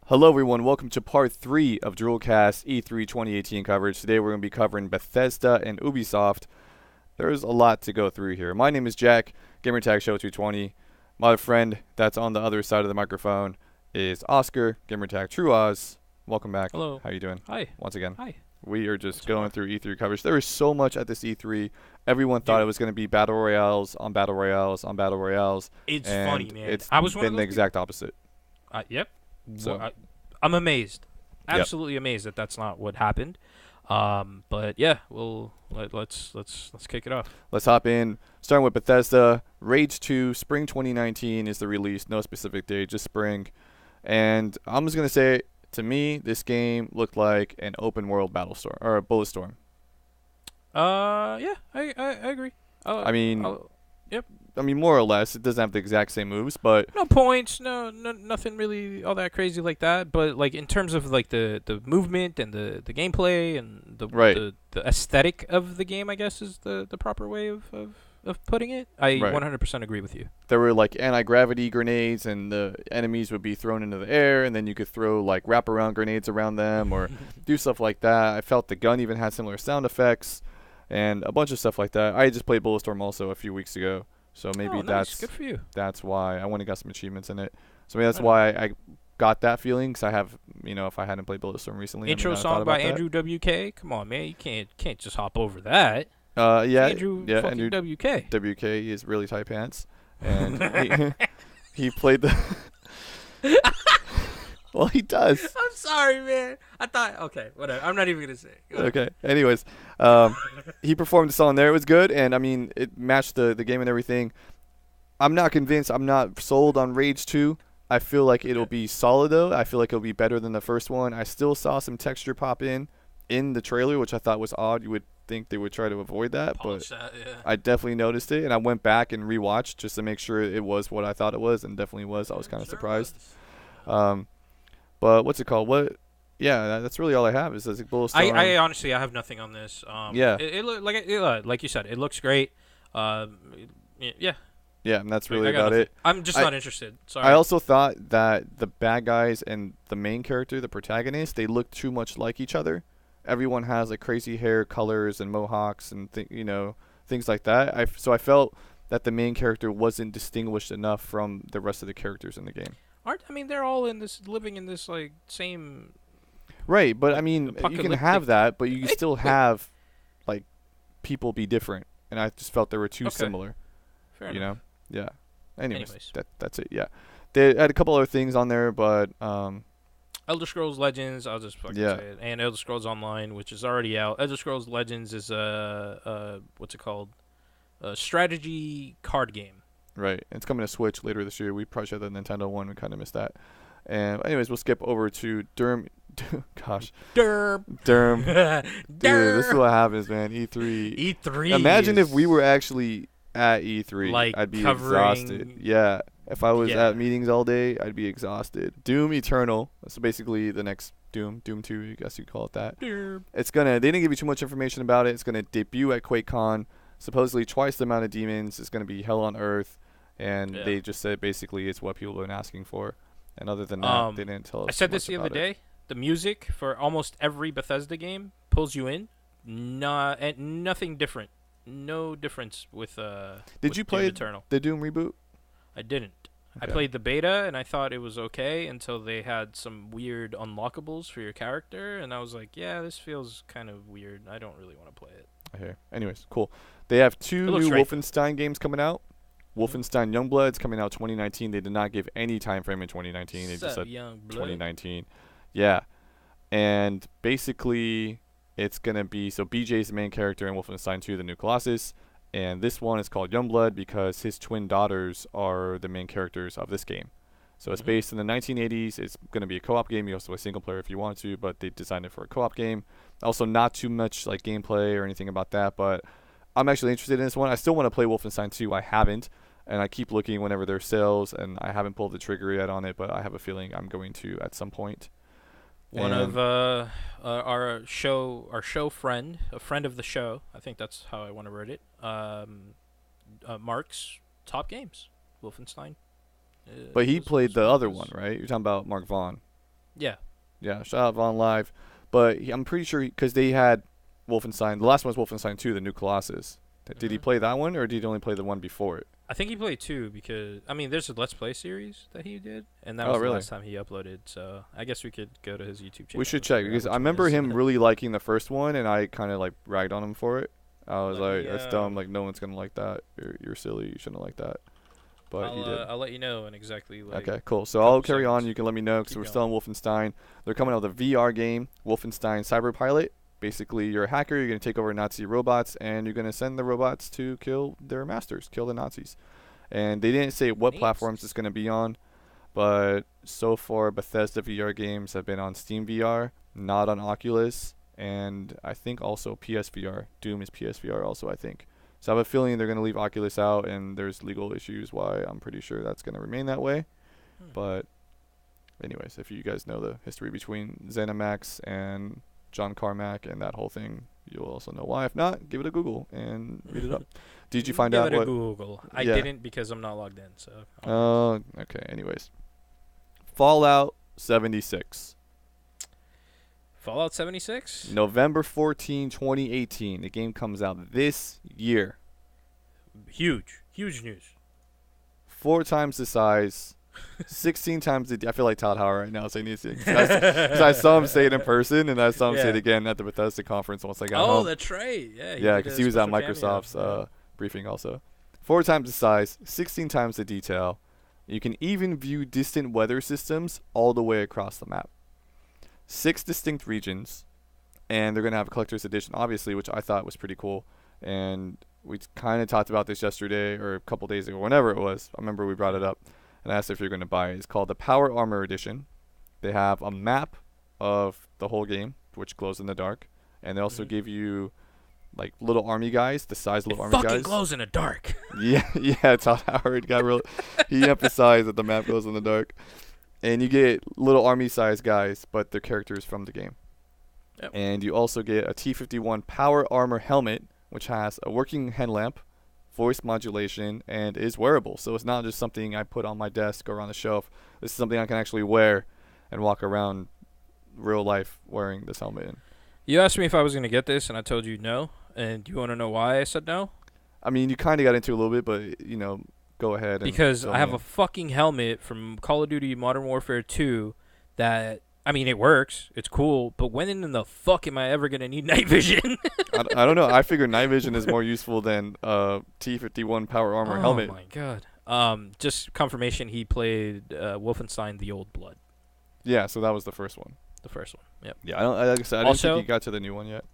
Hello, everyone. Welcome to part 3 of DRULcast E3 2018 coverage. Today, we're going to be covering Bethesda and Ubisoft. There's a lot to go through here. My name is Jack, Gamertag Show 220. My friend that's on the other side of the microphone is Oscar, Gamertag TrueOz. Welcome back. Hello. How you doing? Hi. Once again. Hi. We are just going through E3 coverage. There is so much at this E3. Everyone thought it was going to be battle royales on battle royales on battle royales. It's and funny, man. It's I was one of been those the exact opposite. Yep. So. I'm amazed. Yep. Absolutely amazed that that's not what happened. But yeah, let's kick it off. Let's hop in. Starting with Bethesda, Rage 2, Spring 2019 is the release. No specific date, just spring. And I'm just gonna say, to me, this game looked like an open world battle storm or a bullet storm. Yeah, I agree. I mean, yep. I mean, more or less, it doesn't have the exact same moves, but No points, no, nothing really all that crazy like that. But like in terms of like the movement and the gameplay and the aesthetic of the game, I guess is the proper way of putting it. I 100% agree with you. There were like anti-gravity grenades, and the enemies would be thrown into the air, and then you could throw like wraparound grenades around them or do stuff like that. I felt the gun even had similar sound effects and a bunch of stuff like that. I just played Bulletstorm also a few weeks ago. So maybe nice. Good for you. That's why I went and got some achievements in it. So maybe that's why I got that feeling, because I have, if I hadn't played Bulletstorm recently. Intro song by Andrew WK. Come on, man, you can't just hop over that. Yeah, Andrew WK. WK is really tight pants, and he played the. Well, he does. I'm sorry, man. I thought, okay, whatever. I'm not even going to say it. Okay. Anyways, he performed the song there. It was good, and, I mean, it matched the game and everything. I'm not convinced. I'm not sold on Rage 2. I feel like it'll be solid, though. I feel like it'll be better than the first one. I still saw some texture pop in the trailer, which I thought was odd. You would think they would try to avoid that, but I definitely noticed it, and I went back and rewatched just to make sure it was what I thought it was, and definitely was. I was kind of surprised. But what's it called? Yeah, that's really all I have. Is like Bulletstorm. I honestly have nothing on this. Yeah. It like you said, it looks great. Yeah. Yeah, and that's really about it. I'm just not interested. Sorry. I also thought that the bad guys and the main character, the protagonist, they look too much like each other. Everyone has like crazy hair colors and mohawks and things like that. So I felt that the main character wasn't distinguished enough from the rest of the characters in the game. They're all living in this like same. Right, but I mean, you can have that, but you can still have like people be different, and I just felt they were too similar. Fair enough. Yeah. Anyways. That's it. Yeah, they had a couple other things on there, but Elder Scrolls Legends, I'll just fucking say it, and Elder Scrolls Online, which is already out. Elder Scrolls Legends is what's it called? A strategy card game. Right. It's coming to Switch later this year. We probably should have the Nintendo one. We kind of missed that. And anyways, we'll skip over to Durm. Gosh. Durm. Dude, this is what happens, man. E3. E3. Imagine if we were actually at E3. Like I'd be exhausted. Yeah. If I was at meetings all day, I'd be exhausted. Doom Eternal. So basically the next Doom 2, I guess you'd call it that. They didn't give you too much information about it. It's going to debut at QuakeCon. Supposedly twice the amount of demons. It's going to be hell on earth. And they just said basically it's what people have been asking for. And other than that, they didn't tell us. I said this the other day. The music for almost every Bethesda game pulls you in. Nothing different. No difference with Did you play Eternal. The Doom reboot? I didn't. Okay. I played the beta and I thought it was okay until they had some weird unlockables for your character, and I was like, yeah, this feels kind of weird. I don't really want to play it. Okay. Anyways, cool. They have 2 new Wolfenstein games coming out. Wolfenstein Youngblood is coming out 2019. They did not give any time frame in 2019. They just said 2019. Yeah. And basically, it's going to be... So BJ's the main character in Wolfenstein 2, The New Colossus. And this one is called Youngblood because his twin daughters are the main characters of this game. So it's based in the 1980s. It's going to be a co-op game. You also have a single player if you want to, but they designed it for a co-op game. Also, not too much like gameplay or anything about that, but I'm actually interested in this one. I still want to play Wolfenstein 2. I haven't, and I keep looking whenever there's sales, and I haven't pulled the trigger yet on it, but I have a feeling I'm going to at some point. One of our show friend, a friend of the show, I think that's how I want to word it, Mark's top games, Wolfenstein. But he played the other one, right? You're talking about Mark Vaughn. Yeah. Yeah, shout out Vaughn Live. But I'm pretty sure because they had Wolfenstein. The last one was Wolfenstein 2, the New Colossus. Did he play that one, or did he only play the one before it? I think he played 2 because, I mean, there's a Let's Play series that he did, and that was the last time he uploaded, so I guess we could go to his YouTube channel. We should check, because I remember him really liking the first one, and I kind of, like, ragged on him for it. I was like, that's dumb, like, no one's going to like that. You're silly, you shouldn't like that. But he did. I'll let you know in exactly, like... Okay, cool. So I'll carry on, you can let me know, because we're still on Wolfenstein. They're coming out with a VR game, Wolfenstein Cyberpilot. Basically, you're a hacker, you're going to take over Nazi robots, and you're going to send the robots to kill their masters, kill the Nazis. And they didn't say what platforms it's going to be on, but so far Bethesda VR games have been on Steam VR, not on Oculus, and I think also PSVR. Doom is PSVR also, I think. So I have a feeling they're going to leave Oculus out, and there's legal issues why I'm pretty sure that's going to remain that way. But anyways, if you guys know the history between ZeniMax and John Carmack and that whole thing, you'll also know why. If not, give it a Google and read it up. Did you find out what? Give it a Google. I didn't because I'm not logged in. So. Oh, okay. Anyways, Fallout 76. Fallout 76. November 14, 2018. The game comes out this year. Huge news. 4 times the size. 16 times I feel like Todd Howard right now saying these things. Because I saw him say it in person, and I saw him say it again at the Bethesda conference once I got home. Oh, that's right. Yeah, because he was at Microsoft's briefing also. 4 times the size, 16 times the detail. You can even view distant weather systems all the way across the map. 6 distinct regions, and they're going to have a collector's edition, obviously, which I thought was pretty cool. And we kind of talked about this yesterday or a couple days ago, whenever it was. I remember we brought it up. And asked if you're going to buy it. It's called the Power Armor Edition. They have a map of the whole game, which glows in the dark. And they also give you, like, little army guys, the size of little army guys. It fucking glows in the dark. Yeah, Todd Howard got real. He emphasized that the map glows in the dark. And you get little army-sized guys, but they're characters from the game. Yep. And you also get a T-51 Power Armor helmet, which has a working headlamp, voice modulation, and is wearable. So it's not just something I put on my desk or on the shelf. This is something I can actually wear and walk around real life wearing this helmet in. You asked me if I was going to get this, and I told you no. And do you want to know why I said no? I mean, you kind of got into it a little bit, but, you know, go ahead. Because I have a fucking helmet from Call of Duty Modern Warfare 2 that... I mean, it works. It's cool. But when in the fuck am I ever going to need night vision? I don't know. I figure night vision is more useful than T-51 Power Armor helmet. Oh, my God. Just confirmation he played Wolfenstein the Old Blood. Yeah, so that was the first one. The first one, yep. Yeah, like I said, I didn't think he got to the new one yet.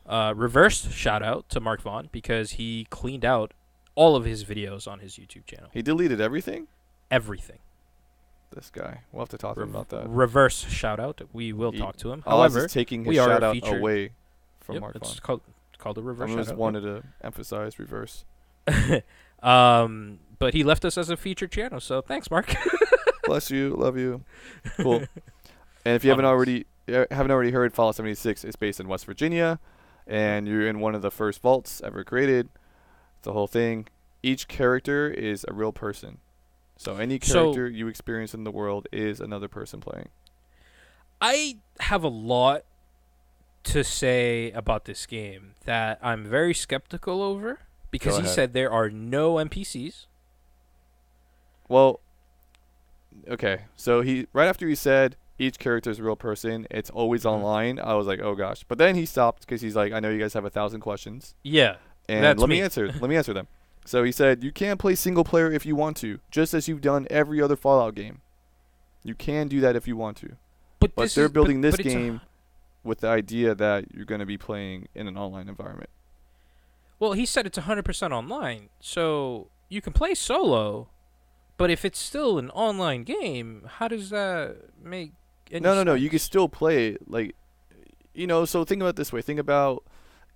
Reverse shout-out to Mark Vaughn because he cleaned out all of his videos on his YouTube channel. He deleted everything? Everything. This guy. We'll have to talk to him about that. Reverse shout out. We will talk to him. However, taking his shout out away from Mark Vaughn. It's called a reverse shout out. I just wanted to emphasize reverse. But he left us as a featured channel, so thanks, Mark. Bless you. Love you. Cool. And if you haven't already heard, Fallout 76 is based in West Virginia, and you're in one of the first vaults ever created. The whole thing. Each character is a real person. So any character you experience in the world is another person playing. I have a lot to say about this game that I'm very skeptical over because he said there are no NPCs. Well, okay. So right after he said each character is a real person, it's always online, I was like, oh gosh. But then he stopped because he's like, I know you guys have 1,000 questions. Yeah. And let me answer them. So he said, you can play single player if you want to, just as you've done every other Fallout game. You can do that if you want to. But they're building this game with the idea that you're going to be playing in an online environment. Well, he said it's 100% online, so you can play solo, but if it's still an online game, how does that make any sense? No. You can still play, like, you know, so think about it this way. Think about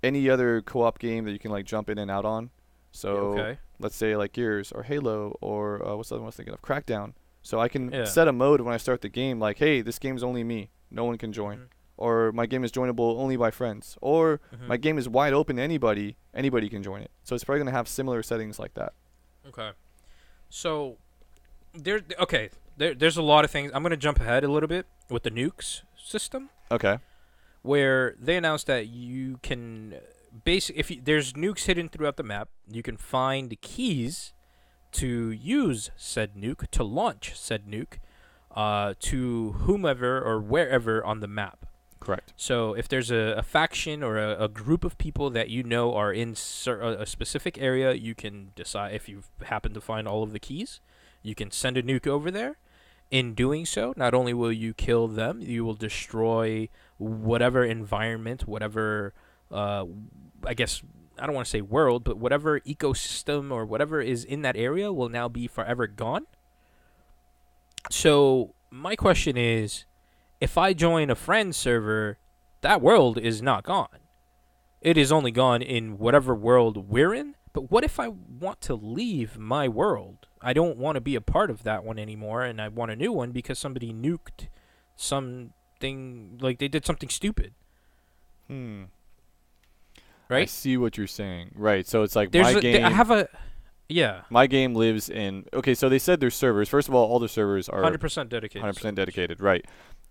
any other co-op game that you can, like, jump in and out on. So let's say like Gears or Halo or what's the other one I was thinking of? Crackdown. So I can set a mode when I start the game like, hey, this game's only me. No one can join. Or my game is joinable only by friends. Or my game is wide open to anybody. Anybody can join it. So it's probably going to have similar settings like that. Okay. So there's a lot of things. I'm gonna jump ahead a little bit with the nukes system. Okay. Where they announced that you can there's nukes hidden throughout the map, you can find keys to use said nuke, to launch said nuke, to whomever or wherever on the map. Correct. So if there's a faction or a group of people that you know are in a specific area, you can decide, if you happen to find all of the keys, you can send a nuke over there. In doing so, not only will you kill them, you will destroy whatever environment, whatever, I guess, I don't want to say world, but whatever ecosystem or whatever is in that area will now be forever gone. So my question is, if I join a friend server, that world is not gone. It is only gone in whatever world we're in. But what if I want to leave my world? I don't want to be a part of that one anymore, and I want a new one because somebody nuked something, like they did something stupid. Right? I see what you're saying. Right, so it's like Yeah. My game lives in... Okay, so they said there's servers. First of all the servers are... 100% dedicated. 100% dedicated, right.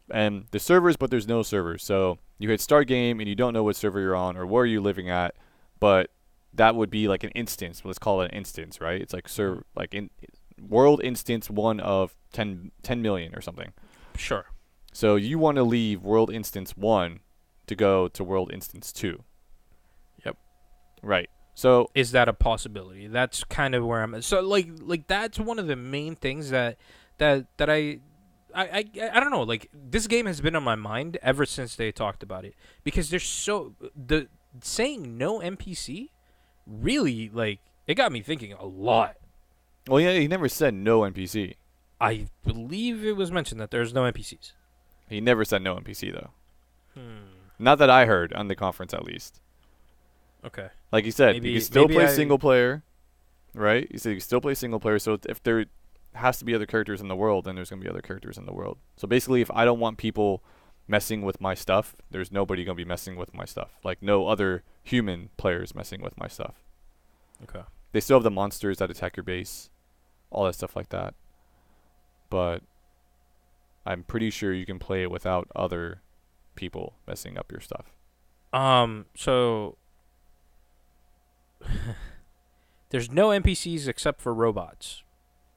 And the servers, but there's no servers. So you hit start game, and you don't know what server you're on or where you're living at, but that would be like an instance. Let's call it an instance, right? It's like world instance 1 of 10 million or something. Sure. So you want to leave world instance 1 to go to world instance 2. Yep. Right. So is that a possibility? That's kind of where I'm at. So like that's one of the main things that I don't know, like this game has been on my mind ever since they talked about it, because there's saying no NPC really, like, it got me thinking a lot. Well, yeah, he never said no NPC. I believe it was mentioned that there's no NPCs. He never said no NPC though. Not that I heard on the conference, at least. Okay. Like he said, you can still play single player, right? He said you can still play single player. So if there has to be other characters in the world, then there's going to be other characters in the world. So basically, if I don't want people messing with my stuff, there's nobody going to be messing with my stuff. Like no other human players messing with my stuff. Okay. They still have the monsters that attack your base, all that stuff like that. But I'm pretty sure you can play it without other people messing up your stuff. So there's no NPCs except for robots,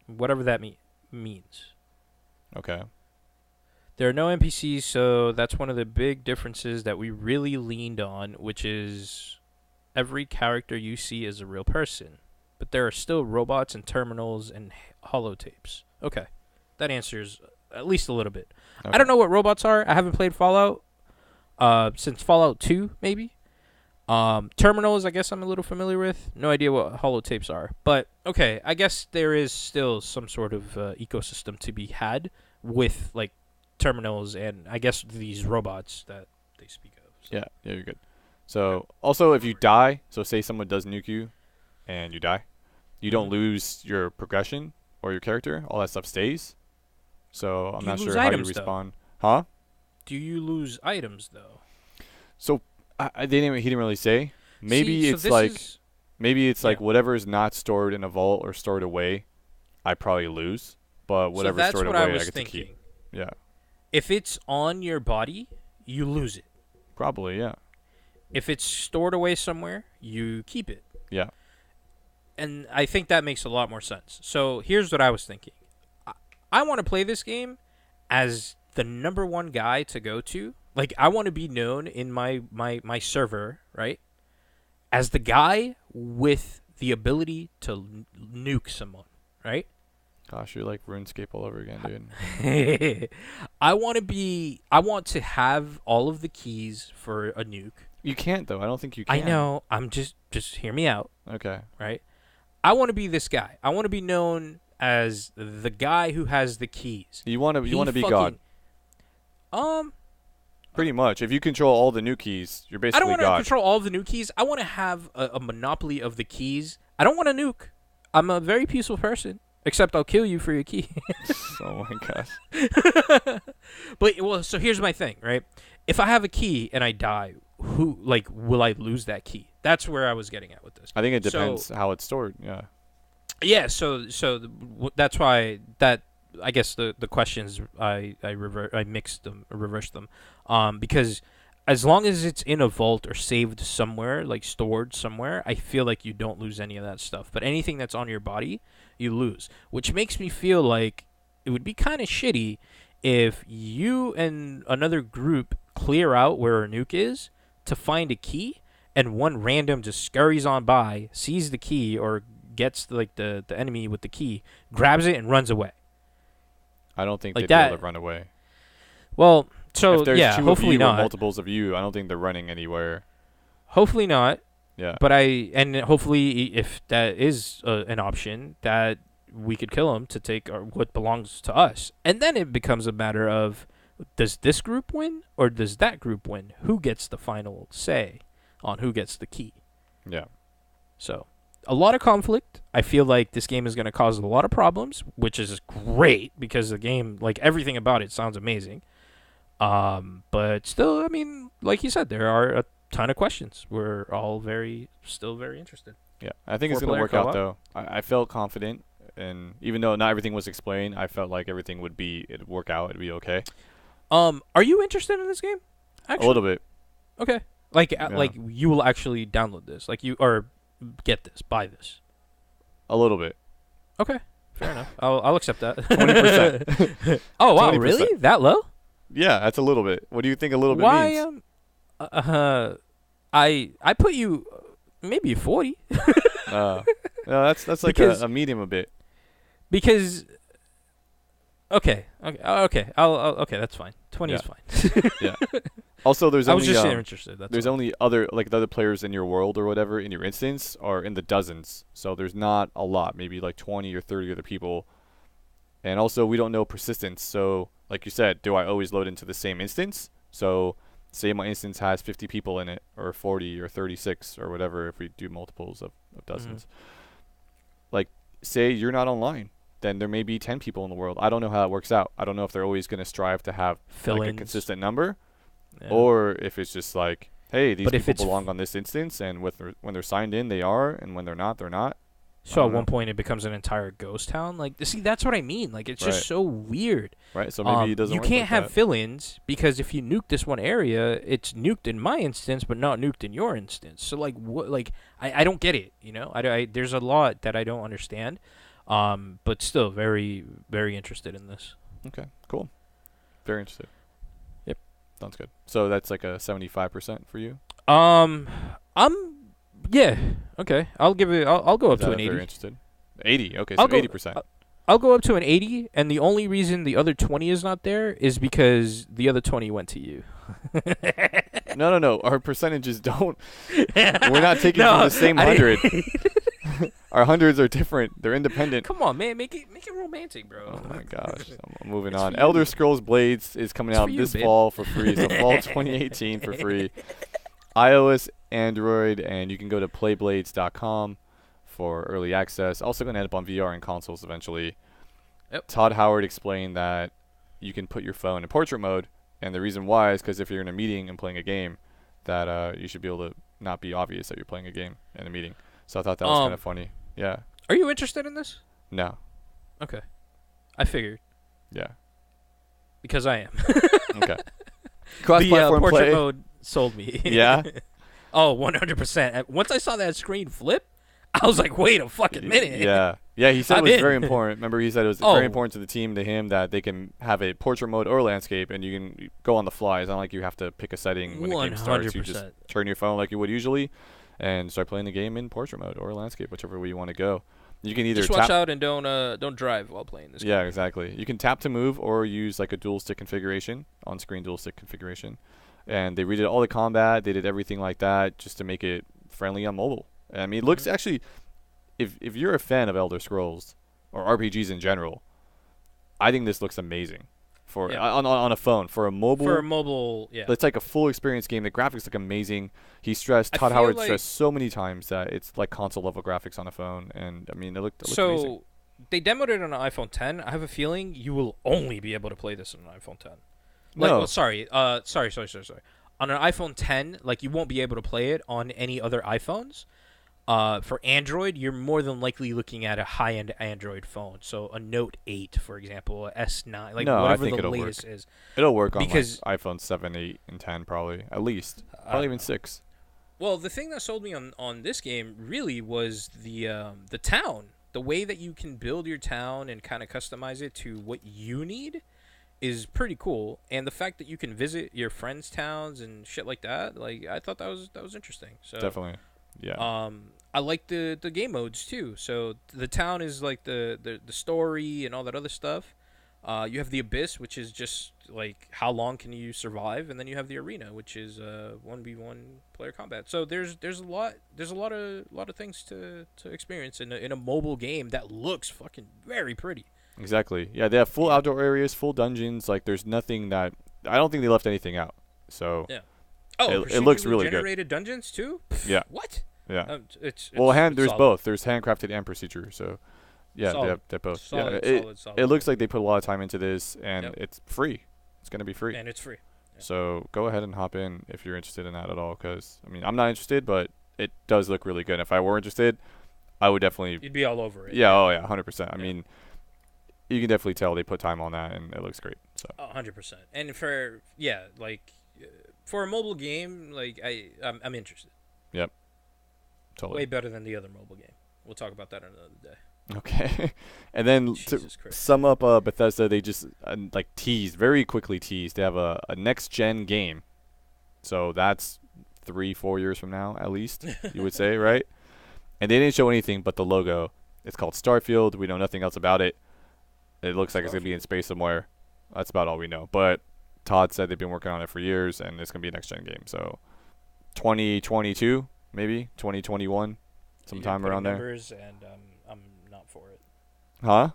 whatever that means. Okay. There are no NPCs, so that's one of the big differences that we really leaned on, which is every character you see is a real person. But there are still robots and terminals and holotapes. Okay. That answers at least a little bit. Okay. I don't know what robots are. I haven't played Fallout since Fallout 2, maybe. Terminals, I guess I'm a little familiar with. No idea what holotapes are. But, okay, I guess there is still some sort of ecosystem to be had with, like, terminals and, I guess, these robots that they speak of. So. Yeah, you're good. So, also, if you die, so say someone does nuke you and you die, you don't lose your progression or your character. All that stuff stays. So, I'm not sure how you respawn. Huh? Do you lose items, though? So, he didn't really say. Maybe it's like whatever is not stored in a vault or stored away, I probably lose. But whatever's stored away, I get to keep. Yeah. If it's on your body, you lose it. Probably, yeah. If it's stored away somewhere, you keep it. Yeah. And I think that makes a lot more sense. So here's what I was thinking. I want to play this game as the number one guy to go to. Like, I want to be known in my server, right, as the guy with the ability to nuke someone, right? Gosh, you're like RuneScape all over again, dude. I want to have all of the keys for a nuke. You can't, though. I don't think you can. I know. I'm just hear me out. Okay. Right? I want to be this guy. I want to be known as the guy who has the keys. You want to be God. Pretty much. If you control all the new keys, you're basically God. I don't want to control all of the new keys. I want to have a monopoly of the keys. I don't want to nuke. I'm a very peaceful person. Except I'll kill you for your key. Oh my gosh. But so here's my thing, right? If I have a key and I die, will I lose that key? That's where I was getting at with this. I think it depends how it's stored. Yeah. Yeah. So that's why that I guess the questions I mixed them, reversed them, because as long as it's in a vault or saved somewhere, like stored somewhere, I feel like you don't lose any of that stuff. But anything that's on your body, you lose, which makes me feel like it would be kind of shitty if you and another group clear out where a nuke is to find a key, and one random just scurries on by, sees the key, or gets like the enemy with the key, grabs it, and runs away. I don't think like they'd be able to run away. Well, so if there's yeah, two hopefully of you not. Or multiples of you, I don't think they're running anywhere. Hopefully not. Yeah. But hopefully, if that is an option, that we could kill him to take what belongs to us, and then it becomes a matter of, does this group win or does that group win? Who gets the final say on who gets the key? Yeah. So, a lot of conflict. I feel like this game is going to cause a lot of problems, which is great because the game, like everything about it, sounds amazing. But still, I mean, like you said, there are a ton of questions. We're all still very interested. Yeah, I think it's going to work out though. I felt confident, and even though not everything was explained, I felt like everything it'd work out. It'd be okay. Are you interested in this game? Actually? A little bit. Okay. Like you will actually download this, or get this, buy this. A little bit. Okay, fair enough. I'll accept that. 20%. Oh wow, 20%. really? That low? Yeah, that's a little bit. What do you think a little bit means? I put you maybe 40. No, that's like a medium a bit. Because okay, that's fine. 20 is fine. Yeah. Also, there's only interested. There's only other the other players in your world or whatever in your instance are in the dozens. So there's not a lot, maybe like 20 or 30 other people. And also, we don't know persistence. So, like you said, do I always load into the same instance? So, say my instance has 50 people in it, or 40 or 36 or whatever, if we do multiples of dozens. Mm-hmm. Like, say you're not online, then there may be 10 people in the world. I don't know how that works out. I don't know if they're always going to strive to have like a consistent number, or if it's just like, hey, these people belong on this instance, and when they're signed in, they are, and when they're not, they're not. So at one point, it becomes an entire ghost town. Like, see, that's what I mean. Like, it's just so weird. Right. So maybe it doesn't. You can't have fill-ins because if you nuke this one area, it's nuked in my instance, but not nuked in your instance. So like, what? Like, I don't get it. You know, there's a lot that I don't understand. But still, very, very interested in this. Okay. Cool. Very interested. Yep. Sounds good. So that's like a 75% for you. Yeah. Okay. I'll go up to an 80. Very interested. 80. Okay. So 80%. I'll go up to an 80, and the only reason the other 20 is not there is because the other 20 went to you. No. Our percentages don't. We're not taking from the same 100. Our hundreds are different. They're independent. Come on, man. Make it romantic, bro. Oh my gosh. I'm moving on. Elder Scrolls Blades is coming out this fall for free. So fall 2018 for free. iOS, Android, and you can go to playblades.com for early access. Also going to end up on VR and consoles eventually. Yep. Todd Howard explained that you can put your phone in portrait mode, and the reason why is because if you're in a meeting and playing a game, that you should be able to not be obvious that you're playing a game in a meeting. So I thought that was kind of funny. Yeah. Are you interested in this? No. Okay. I figured. Yeah. Because I am. Okay. Cross-platform portrait play. mode sold me. Yeah? Oh, 100%. Once I saw that screen flip, I was like, wait a fucking minute. Yeah. Yeah, he said it was very important. Remember, he said it was very important to the team, to him, that they can have a portrait mode or landscape, and you can go on the fly. It's not like you have to pick a setting when the game starts. You just turn your phone like you would usually and start playing the game in portrait mode or landscape, whichever way you want to go. You can either just watch out and don't drive while playing this game. Yeah, exactly. You can tap to move or use like a dual stick configuration, on-screen dual stick configuration. And they redid all the combat. They did everything like that just to make it friendly on mobile. I mean, it looks actually, if you're a fan of Elder Scrolls or RPGs in general, I think this looks amazing for on a phone. For a mobile, yeah. It's like a full experience game. The graphics look amazing. Todd Howard stressed so many times that it's like console level graphics on a phone, and I mean, it looked amazing. So they demoed it on an iPhone 10. I have a feeling you will only be able to play this on an iPhone 10. No. Sorry. On an iPhone 10, like, you won't be able to play it on any other iPhones. For Android, you're more than likely looking at a high-end Android phone. So a Note 8, for example, a S9, like no, whatever I think the it'll latest work. is. It'll work on because like iPhone 7, 8, and 10 probably, at least. Probably even 6. Well, the thing that sold me on this game really was the town. The way that you can build your town and kind of customize it to what you need is pretty cool. And the fact that you can visit your friends' towns and shit like that, like I thought that was interesting. So Definitely. Yeah. I like the game modes too. So the town is like the story and all that other stuff. You have the Abyss, which is just like how long can you survive, and then you have the Arena, which is 1v1 player combat. So there's a lot of things to experience in a mobile game that looks fucking very pretty. Exactly. Yeah, they have full outdoor areas, full dungeons. Like there's nothing that I don't think they left anything out. So yeah. Oh, it looks really good. Generated dungeons too? Yeah. What? Yeah. It's there's solid. both. There's handcrafted and procedure. So yeah, they have both. Solid, yeah, solid. It looks like they put a lot of time into this, and Yep. it's free. It's gonna be free. And it's free. Yeah. So go ahead and hop in if you're interested in that at all. Because I mean, I'm not interested, but it does look really good. If I were interested, I would definitely. You'd be all over it. Yeah. Oh yeah. 100%. I mean, you can definitely tell they put time on that, and it looks great. So. 100%. And for for a mobile game, like I'm interested. Yep. Totally. Way better than the other mobile game. We'll talk about that another day. Okay. And then to sum up Bethesda, they just very quickly teased. They have a next-gen game. So that's 3-4 years from now, at least, you would say, right? And they didn't show anything but the logo. It's called Starfield. We know nothing else about it. It looks like it's going to be in space somewhere. That's about all we know. But Todd said they've been working on it for years, and it's going to be a next-gen game. So 2022, maybe 2021, sometime around there. Numbers, and I'm not for it. Huh?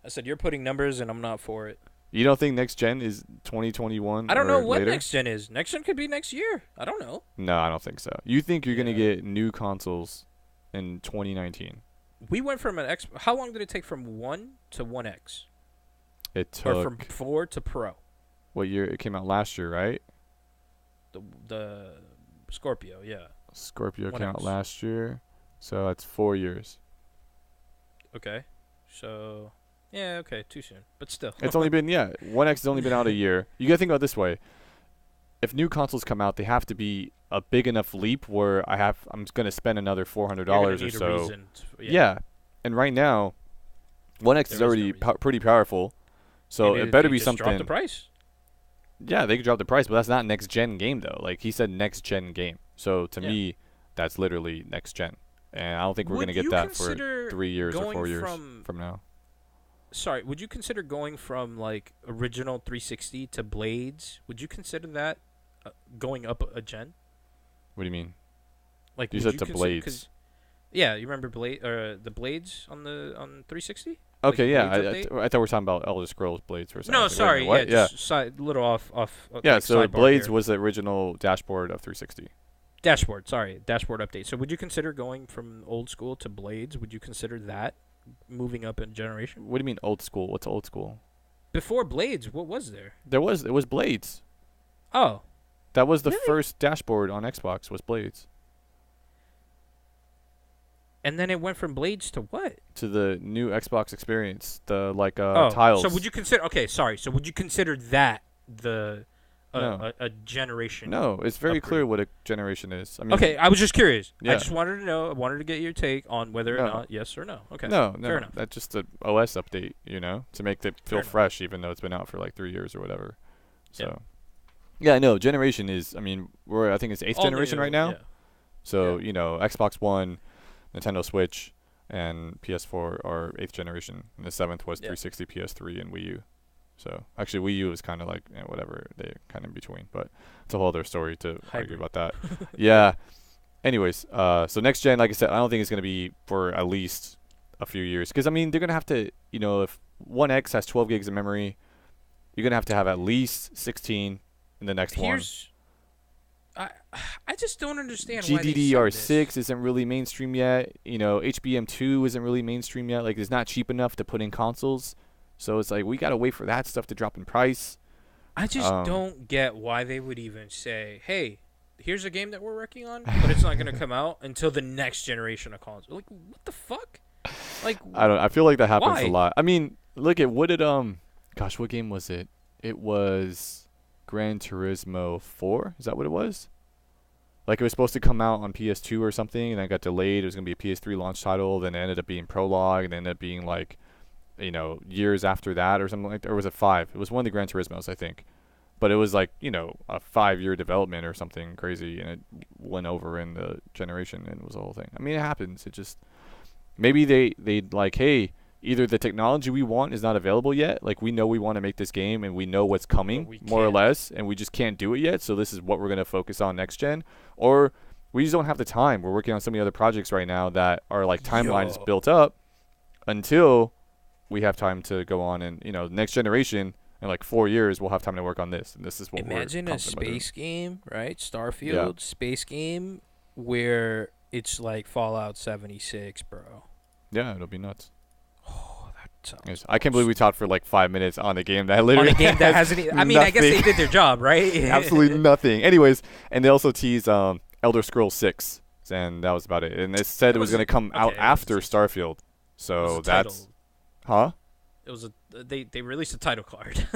I said you're putting numbers, and I'm not for it. You don't think next-gen is 2021? I don't know what later? next-gen is. Next-gen could be next year. I don't know. No, I don't think so. You think you're going to get new consoles in 2019? We went from an X. How long did it take from 1 to 1X? It took. Or from 4 to Pro. What year? It came out last year, right? The Scorpio, yeah. Scorpio came out last year, so that's 4 years. Okay, so yeah, okay, too soon, but still. It's only been 1X has only been out a year. You gotta think about it this way: if new consoles come out, they have to be a big enough leap where I'm gonna spend another $400 or so. Yeah, and right now, 1X is already pretty powerful, so it better be something. Drop the price. Yeah, they could drop the price, but that's not next gen game though. Like he said, next gen game. So to me, that's literally next gen, and I don't think we're gonna get that for 3 years or 4 years from now. Sorry, would you consider going from like original 360 to Blades? Would you consider that going up a gen? What do you mean? Like you said to Blades. Yeah, you remember the Blades on 360? Okay, like I thought we were talking about Elder Scrolls Blades for a second. No, sorry, just little off. Yeah, like so Blades here. was the original dashboard of 360. Dashboard update. So would you consider going from old school to Blades? Would you consider that moving up in generation? What do you mean old school? What's old school? Before Blades, what was there? It was Blades. Oh. That was the first dashboard on Xbox was Blades. And then it went from Blades to what? To the new Xbox experience, the tiles. So would you consider? Okay, sorry. So would you consider that no. a generation? No, it's very clear what a generation is. I mean, okay, I was just curious. Yeah. I just wanted to know. I wanted to get your take on whether or not yes or no. Okay. No, fair enough. That's just an OS update, to make it feel fresh, even though it's been out for like 3 years or whatever. So, no, generation is. I mean, I think it's 8th generation right now. Yeah. So Xbox One, Nintendo Switch, and PS4 are 8th generation, and the 7th was 360, PS3, and Wii U. So actually, Wii U is kind of like whatever, they're kind of in between, but it's a whole other story to argue about that. Yeah. Anyways, so next gen, like I said, I don't think it's gonna be for at least a few years, because I mean they're gonna have to, if 1X has 12 gigs of memory, you're gonna have to have at least 16 in the next one. I just don't understand GDDR6 isn't really mainstream yet. HBM2 isn't really mainstream yet. Like, it's not cheap enough to put in consoles. So it's like, we got to wait for that stuff to drop in price. I just don't get why they would even say, hey, here's a game that we're working on, but it's not going to come out until the next generation of consoles. Like, what the fuck? Like, I feel like that happens why? a lot. I mean, look at what did gosh, what game was it? It was Gran Turismo 4. Is that what it was? Like, it was supposed to come out on PS2 or something, and then it got delayed. It was going to be a PS3 launch title. Then it ended up being Prologue, and then ended up being like, years after that or something like that. Or was it 5? It was one of the Gran Turismos, I think. But it was like, a 5-year development or something crazy, and it went over in the generation, and it was the whole thing. I mean, it happens. It just, maybe they'd like, hey, either the technology we want is not available yet, like we know we want to make this game and we know what's coming, more or less, and we just can't do it yet, so this is what we're going to focus on next gen, or we just don't have the time. We're working on so many other projects right now that are like timelines built up until we have time to go on, and, next generation, in like 4 years, we'll have time to work on this, and this is what Imagine a space game, right? Starfield, space game, where it's like Fallout 76, bro. Yeah, it'll be nuts. Oh, that sounds I can't believe we talked for like 5 minutes on a game that literally hasn't. I mean, I guess they did their job, right? Absolutely nothing. Anyways, and they also teased Elder Scrolls 6, and that was about it. And they said it was going to come out after Starfield. So that's, It was they released a title card.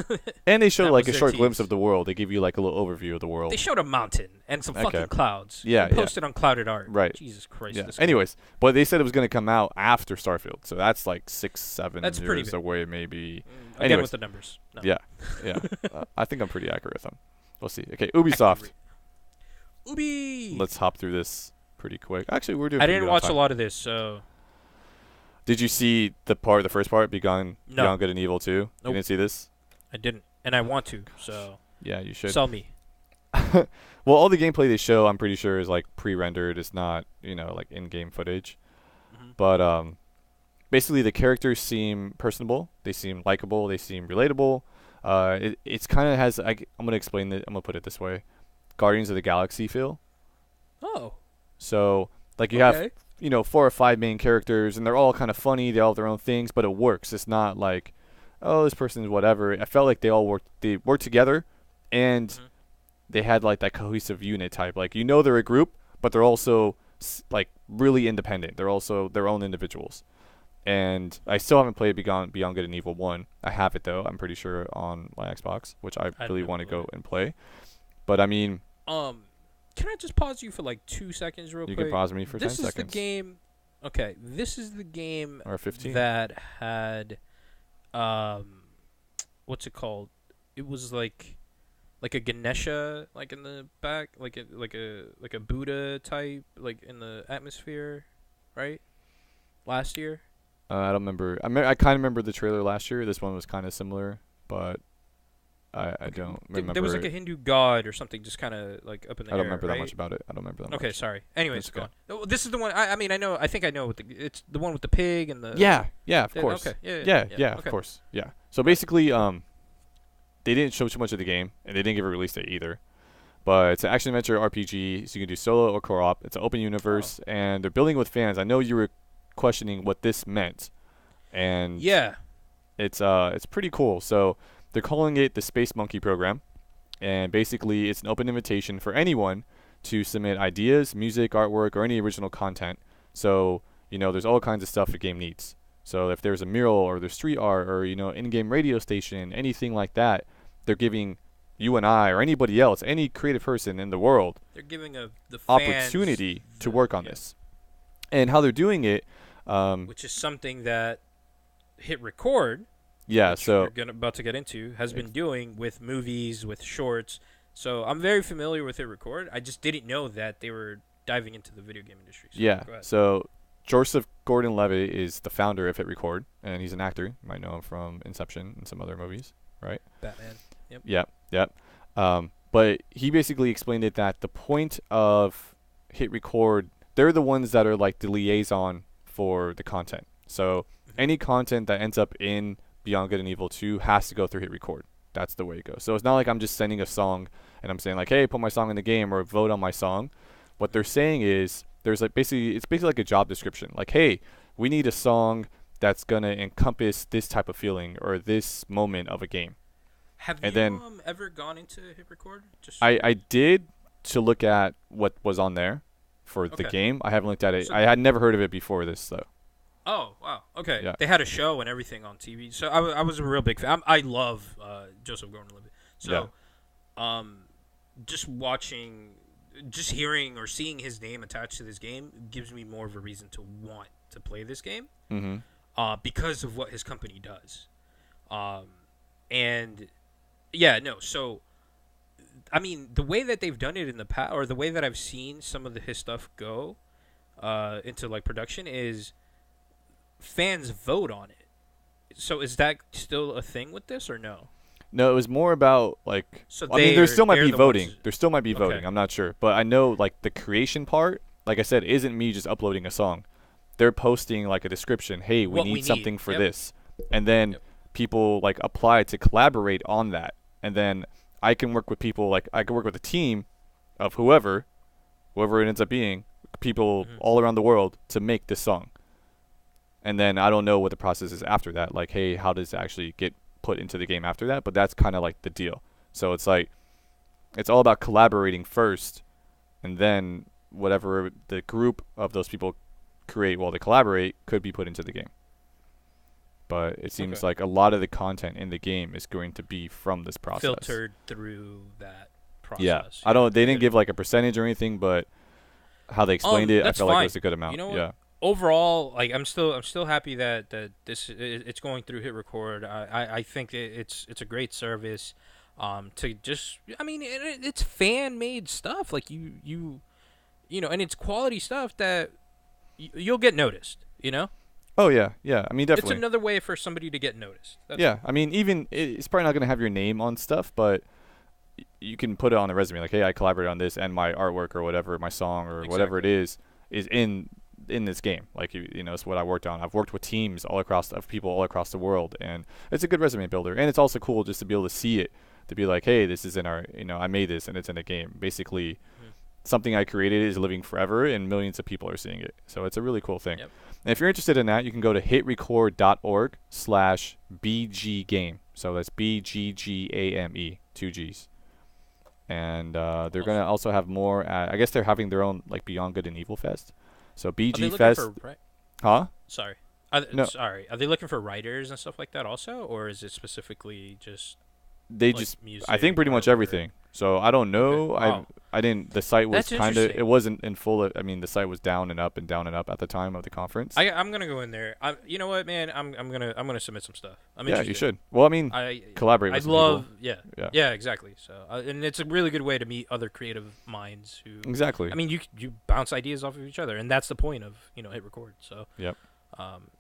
And they showed like a short glimpse of the world. They give you like a little overview of the world. They showed a mountain and some fucking clouds. Yeah, posted on Clouded Art. Right. Jesus Christ. Yeah. Anyways, but they said it was going to come out after Starfield. So that's like 6-7 years away, maybe. Again with the numbers. No. Yeah. I think I'm pretty accurate with them. We'll see. Okay, Ubisoft. Ubi. Let's hop through this pretty quick. Actually, we're doing. I didn't watch a lot of this, so. Did you see the first part, Beyond Good and Evil 2? Nope. You didn't see this? I didn't, and I want to, so. Yeah, you should. Sell me. Well, all the gameplay they show, I'm pretty sure, is like pre-rendered. It's not, like in-game footage. Mm-hmm. But basically, the characters seem personable. They seem likable. They seem relatable. It's kind of has. I'm gonna explain it. I'm gonna put it this way: Guardians of the Galaxy feel. Oh. So like you have. 4 or 5 main characters, and they're all kind of funny. They all have their own things, but it works. It's not like, oh, this person is whatever. I felt like they all worked together, and they had like that cohesive unit type. Like, they're a group, but they're also like really independent. They're also their own individuals. And I still haven't played Beyond Good and Evil 1. I have it though. I'm pretty sure on my Xbox, which I really want to go and play. But I mean, can I just pause you for like 2 seconds real quick? You can pause me for 10 seconds. This is the game. Okay, this is the game or 15 that had, what's it called? It was like a Ganesha, like in the back, like a Buddha type, like in the atmosphere, right? Last year. I don't remember. I kind of remember the trailer last year. This one was kind of similar, but. I don't remember. There was like a Hindu god or something just kind of like up in the air. I don't remember that much about it. I don't remember that much. Okay, sorry. Anyways, go on. This is the one. I mean, I think I know. It's the one with the pig and the. Yeah, of course. Okay. Yeah, of course. Yeah. So basically, they didn't show too much of the game, and they didn't give a release date either. But it's an action-adventure RPG, so you can do solo or co-op. It's an open universe, and they're building with fans. I know you were questioning what this meant, and it's pretty cool. So. They're calling it the Space Monkey Program, and basically it's an open invitation for anyone to submit ideas, music, artwork, or any original content. So, there's all kinds of stuff the game needs. So if there's a mural or there's street art or, in-game radio station, anything like that, they're giving you and I or anybody else, any creative person in the world, they're giving the opportunity to work on this. And how they're doing it, which is something that Hit Record. Yeah, so we're about to get into has been doing with movies, with shorts. So I'm very familiar with Hit Record. I just didn't know that they were diving into the video game industry. So so Joseph Gordon-Levitt is the founder of Hit Record, and he's an actor. You might know him from Inception and some other movies, right? Batman. Yep. But he basically explained it that the point of Hit Record, they're the ones that are like the liaison for the content. So any content that ends up in Beyond Good and Evil 2 has to go through Hit Record. That's the way it goes. So it's not like I'm just sending a song and I'm saying like, hey, put my song in the game or vote on my song. What they're saying is it's basically like a job description. Like, hey, we need a song that's gonna encompass this type of feeling or this moment of a game. Have you ever gone into Hit Record? I did to look at what was on there for the game. I haven't looked at it. I had never heard of it before this, though. Oh, wow. Okay. Yeah. They had a show and everything on TV. So I was a real big fan. I love Joseph Gordon-Levitt. So just hearing or seeing his name attached to this game gives me more of a reason to want to play this game because of what his company does. So, I mean, the way that they've done it in the past, or the way that I've seen some of his stuff go into, like, production is fans vote on it. So is that still a thing with this or no? No, it was more about, like, I mean, there still might be voting. There still might be voting. I'm not sure. But I know, like, the creation part, like I said, isn't me just uploading a song. They're posting, like, a description. Hey, we need something for this. And then people, like, apply to collaborate on that. And then I can work with people, like, I can work with a team of whoever it ends up being, people all around the world to make this song. And then I don't know what the process is after that. Like, hey, how does it actually get put into the game after that? But that's kind of like the deal. So it's like, it's all about collaborating first, and then whatever the group of those people create while they collaborate could be put into the game. But it seems like a lot of the content in the game is going to be from this process. Filtered through that process. Yeah. They didn't give like a percentage or anything, but how they explained it, I felt like it was a good amount. You know what? Overall, like I'm still happy that this it's going through Hit Record. I think it's a great service. To just, I mean, it's fan made stuff. Like you know, and it's quality stuff that you'll get noticed. You know. Oh yeah. I mean, definitely. It's another way for somebody to get noticed. I mean, even it's probably not gonna have your name on stuff, but you can put it on a resume. Like, hey, I collaborated on this, and my artwork or whatever, my song or whatever it is in this game. Like, you know, it's what I worked on. I've worked with teams of people all across the world, and it's a good resume builder. And it's also cool just to be able to see it, to be like, hey, this is in our, you know, I made this and it's in a game. Basically, something I created is living forever, and millions of people are seeing it. So it's a really cool thing. And if you're interested in that, you can go to hitrecord.org/BGGame. So that's BGGAME, 2 G's. And they're going to also have more I guess they're having their own, like, Beyond Good and Evil Fest. So BG Fest. Huh? Sorry. Sorry. Are they looking for writers and stuff like that also, or is it specifically just music? I think pretty much everything. So I don't know. Wow. I didn't. The site was kind of. It wasn't in full. I mean, the site was down and up at the time of the conference. I'm gonna go in there. You know what, man? I'm gonna submit some stuff. I'm interested. Yeah, you should. Well, I mean, collaborate with people. Yeah, exactly. So and it's a really good way to meet other creative minds who. Exactly. I mean, you bounce ideas off of each other, and that's the point of Hit Record. So. Yep.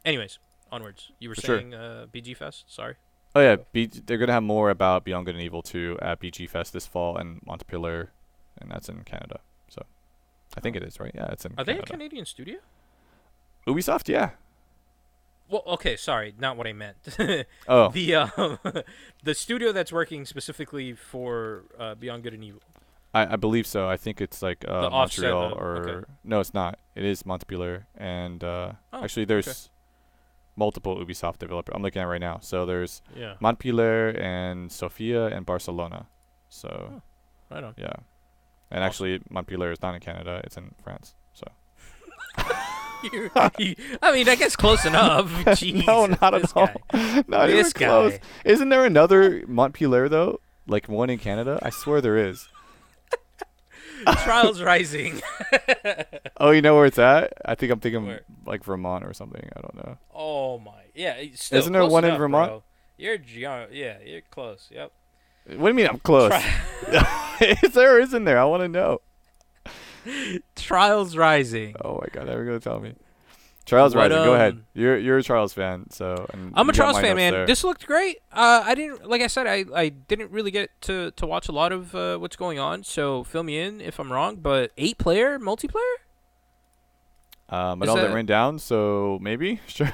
Anyways, onwards. You were saying BG Fest. Sorry. Oh yeah, they're gonna have more about Beyond Good and Evil 2 at BG Fest this fall in Montpelier, and that's in Canada. So, I think it is, right? Yeah, it's in. Are they a Canadian studio? Ubisoft, yeah. Well, okay, sorry, not what I meant. Oh. The studio that's working specifically for Beyond Good and Evil. I believe so. I think it's like Montreal no, it's not. It is Montpelier, and actually there's. Multiple Ubisoft developers. I'm looking at it right now. So there's Montpellier and Sofia and Barcelona. So, right on. Yeah. And actually, Montpellier is not in Canada. It's in France. So. I mean, I guess close enough. Jeez, no, not at all. Not even close. Isn't there another Montpellier, though? Like one in Canada? I swear there is. Trials Rising. Oh, you know where it's at? I think I'm thinking like Vermont or something. I don't know. Oh my, yeah. Isn't there one in Vermont? Bro. You're close. Yep. What do you mean I'm close? Is there or isn't there? I want to know. Trials Rising. Oh my God, never gonna tell me. Trials Rising. Go ahead. You're a Trials fan, so. I'm a Trials fan, man. There. This looked great. I didn't, like I said, I didn't really get to watch a lot of what's going on. So fill me in if I'm wrong. But 8-player multiplayer. I know that ran down, so maybe sure.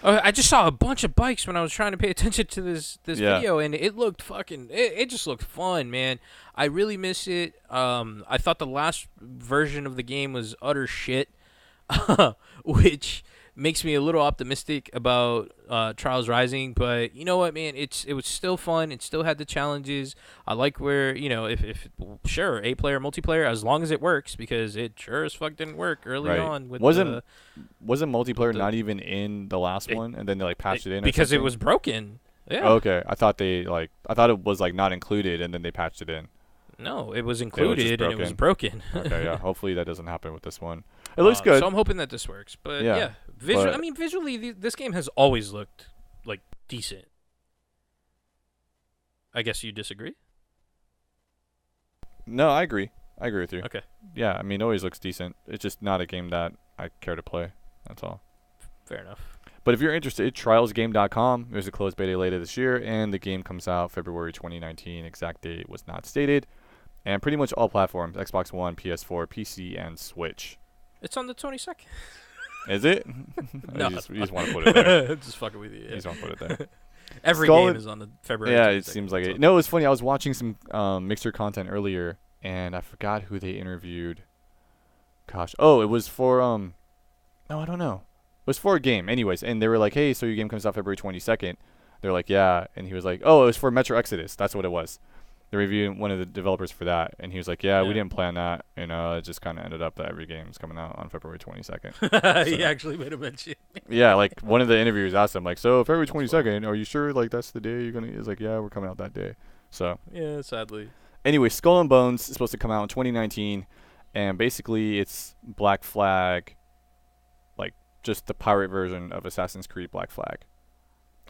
I just saw a bunch of bikes when I was trying to pay attention to this video, and it looked it just looked fun, man. I really miss it. I thought the last version of the game was utter shit. Which makes me a little optimistic about Trials Rising. But you know what, man? It was still fun. It still had the challenges. I like where, if sure, 8-player multiplayer, as long as it works, because it sure as fuck didn't work early on. Wasn't multiplayer not even in the last one, and then they patched it in because it was broken. Yeah. Oh, okay. I thought it was not included, and then they patched it in. No, it was included and it was broken. Okay, yeah. Hopefully that doesn't happen with this one. It looks good. So I'm hoping that this works. But yeah, visually, this game has always looked like decent. I guess you disagree? No, I agree. I agree with you. Okay. Yeah, it always looks decent. It's just not a game that I care to play. That's all. Fair enough. But if you're interested, trialsgame.com. There's a closed beta later this year, and the game comes out February 2019. Exact date was not stated. And pretty much all platforms, Xbox One, PS4, PC, and Switch. It's on the 22nd. Is it? No. You just want to put it there. Just fucking with you. Yeah. You just want to put it there. Every game is on the February 22nd. Yeah, it seems like it. No, it was funny. I was watching some Mixer content earlier, and I forgot who they interviewed. Gosh. Oh, it was for, no, I don't know. It was for a game. Anyways, and they were like, hey, so your game comes out February 22nd. They're like, yeah. And he was like, oh, it was for Metro Exodus. That's what it was. They're reviewing one of the developers for that, and he was like, yeah, we didn't plan that. It just kind of ended up that every game is coming out on February 22nd. He actually made a mention. Yeah, like one of the interviewers asked him, like, so February 22nd, are you sure like that's the day you're going to? He's like, yeah, we're coming out that day. So yeah, sadly. Anyway, Skull and Bones is supposed to come out in 2019, and basically it's Black Flag, like just the pirate version of Assassin's Creed Black Flag.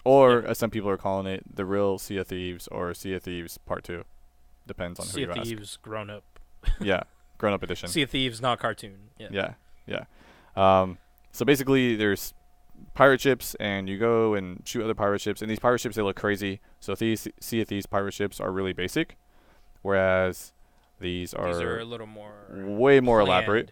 Or, as some people are calling it, the real Sea of Thieves or Sea of Thieves Part 2. Depends on who you ask. Sea of Thieves grown up. Yeah, grown up edition. Sea of Thieves, not cartoon. Yeah. So basically, there's pirate ships, and you go and shoot other pirate ships. And these pirate ships, they look crazy. So Sea of Thieves pirate ships are really basic, whereas these are a little more way more elaborate.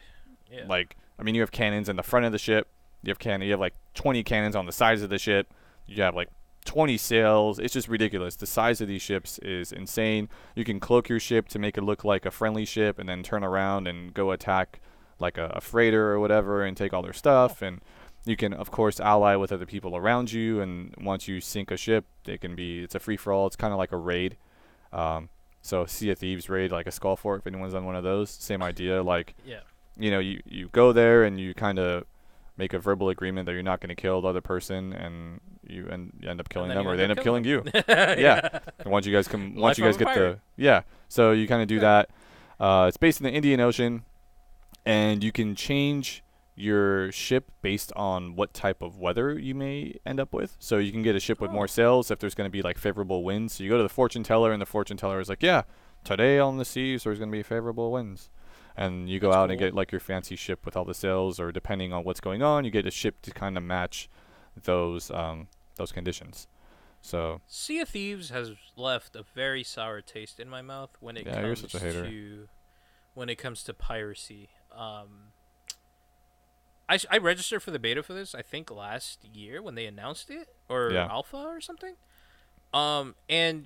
Yeah. Like, you have cannons in the front of the ship. You have like 20 cannons on the sides of the ship. You have like 20 sails. It's just ridiculous. The size of these ships is insane. You can cloak your ship to make it look like a friendly ship and then turn around and go attack like a freighter or whatever and take all their stuff. And you can, of course, ally with other people around you. And once you sink a ship, it's a free-for-all. It's kind of like a raid. So Sea of Thieves raid, like a Skull Fort, if anyone's on one of those. Same idea. Like, you go there and you kind of make a verbal agreement that you're not going to kill the other person, and you end up killing them, or they end up killing you. Yeah. And once you guys so you kind of do that. It's based in the Indian Ocean, and you can change your ship based on what type of weather you may end up with. So you can get a ship with more sails if there's going to be like favorable winds. So you go to the fortune teller, and the fortune teller is like, yeah, today on the seas there's going to be favorable winds. And you go out and get like your fancy ship with all the sails, or depending on what's going on, you get a ship to kind of match those conditions. So Sea of Thieves has left a very sour taste in my mouth when it comes to piracy. I registered for the beta for this, I think last year when they announced it, or alpha or something. And